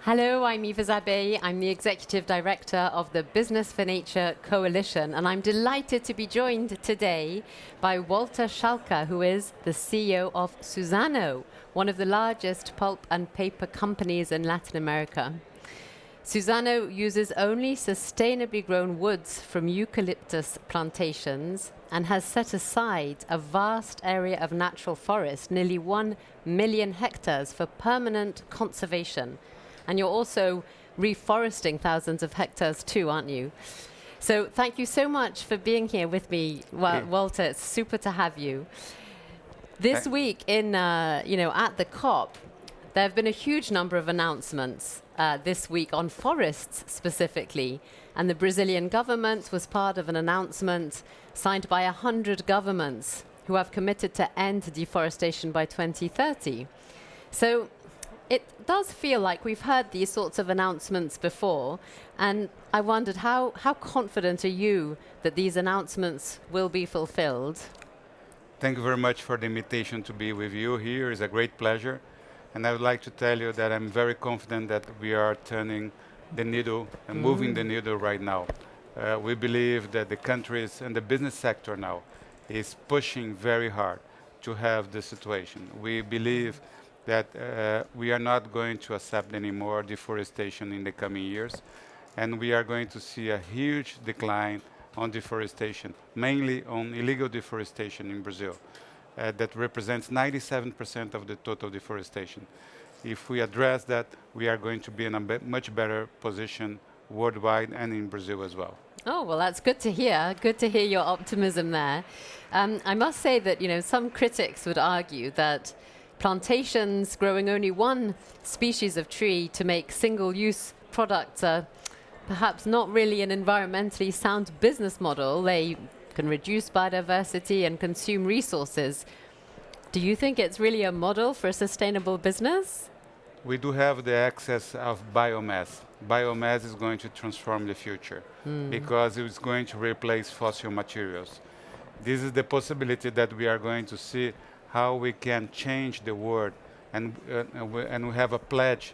Hello, I'm Eva Zabe. I'm the Executive Director of the Business for Nature Coalition, and I'm delighted to be joined today by Walter Schalka, who is the CEO of Suzano, one of the largest pulp and paper companies in Latin America. Suzano uses only sustainably grown woods from eucalyptus plantations and has set aside a vast area of natural forest, nearly 1 million hectares, for permanent conservation. And you're also reforesting thousands of hectares too, aren't you? So thank you so much for being here with me, Walter. It's super to have you. This week at the COP, there have been a huge number of announcements this week on forests specifically. And the Brazilian government was part of an announcement signed by 100 governments who have committed to end deforestation by 2030. So it does feel like we've heard these sorts of announcements before, and I wondered how confident are you that these announcements will be fulfilled? Thank you very much for the invitation to be with you here. It's a great pleasure. And I would like to tell you that I'm very confident that we are turning the needle and moving the needle right now. We believe that the countries and the business sector now is pushing very hard to have this situation. We believe that we are not going to accept any more deforestation in the coming years, and we are going to see a huge decline on deforestation, mainly on illegal deforestation in Brazil. That represents 97% of the total deforestation. If we address that, we are going to be in a much better position worldwide and in Brazil as well. Oh, well, that's good to hear. Good to hear your optimism there. I must say that, some critics would argue that plantations growing only one species of tree to make single-use products are perhaps not really an environmentally sound business model. They can reduce biodiversity and consume resources. Do you think it's really a model for a sustainable business? We do have the access of biomass. Biomass is going to transform the future because it's going to replace fossil materials. This is the possibility that we are going to see how we can change the world, and we have a pledge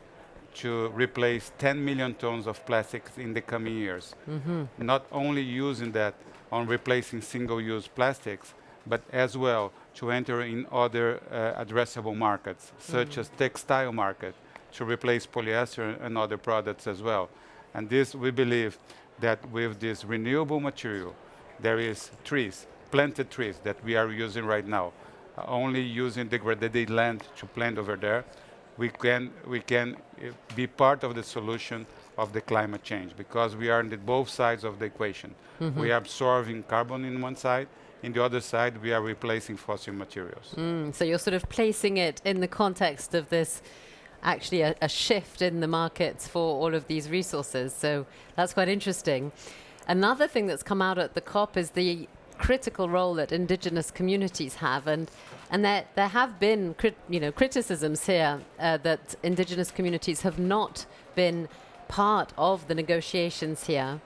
to replace 10 million tons of plastics in the coming years. Not only using that on replacing single-use plastics, but as well to enter in other addressable markets, such as textile market, to replace polyester and other products as well. And this, we believe that with this renewable material, there is trees, planted trees that we are using right now, only using degraded land to plant over there, we can be part of the solution of the climate change, because we are on both sides of the equation. We are absorbing carbon in one side, in the other side we are replacing fossil materials. So you're sort of placing it in the context of this, actually a shift in the markets for all of these resources. So that's quite interesting. Another thing that's come out at the COP is the critical role that indigenous communities have, and there have been criticisms here that indigenous communities have not been part of the negotiations here.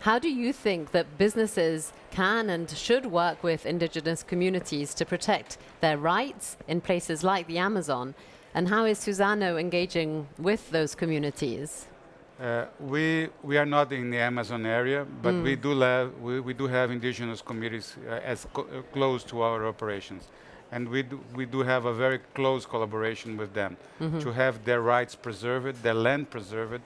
How do you think that businesses can and should work with indigenous communities to protect their rights in places like the Amazon, and how is Suzano engaging with those communities? We are not in the Amazon area, but we do have indigenous communities close to our operations, and we do have a very close collaboration with them to have their rights preserved, their land preserved,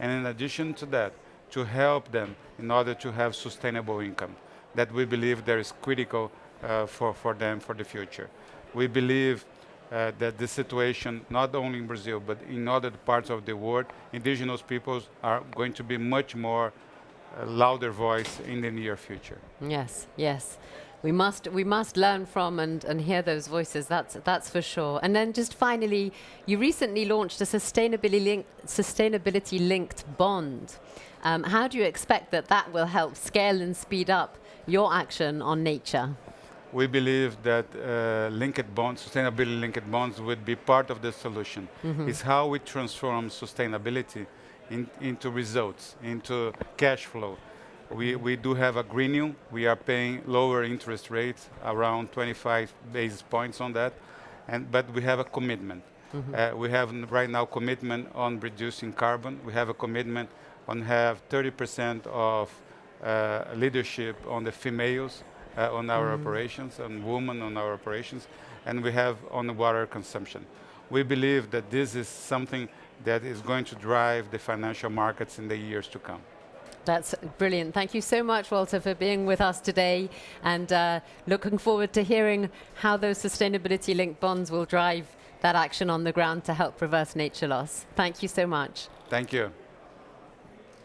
and in addition to that, to help them in order to have sustainable income. That we believe that is critical for them for the future. We believe that the situation, not only in Brazil, but in other parts of the world, indigenous peoples are going to be much more louder voice in the near future. Yes, yes. We must learn from and hear those voices, that's for sure. And then just finally, you recently launched a sustainability-linked bond. How do you expect that will help scale and speed up your action on nature? We believe that sustainability-linked bonds would be part of the solution. It's how we transform sustainability into results, into cash flow. We do have a greening. We are paying lower interest rates, around 25 basis points on that, but we have a commitment. We have right now commitment on reducing carbon. We have a commitment on have 30% of leadership on the females on our operations, and women on our operations, and we have on the water consumption. We believe that this is something that is going to drive the financial markets in the years to come. That's brilliant. Thank you so much, Walter, for being with us today, and looking forward to hearing how those sustainability-linked bonds will drive that action on the ground to help reverse nature loss. Thank you so much. Thank you.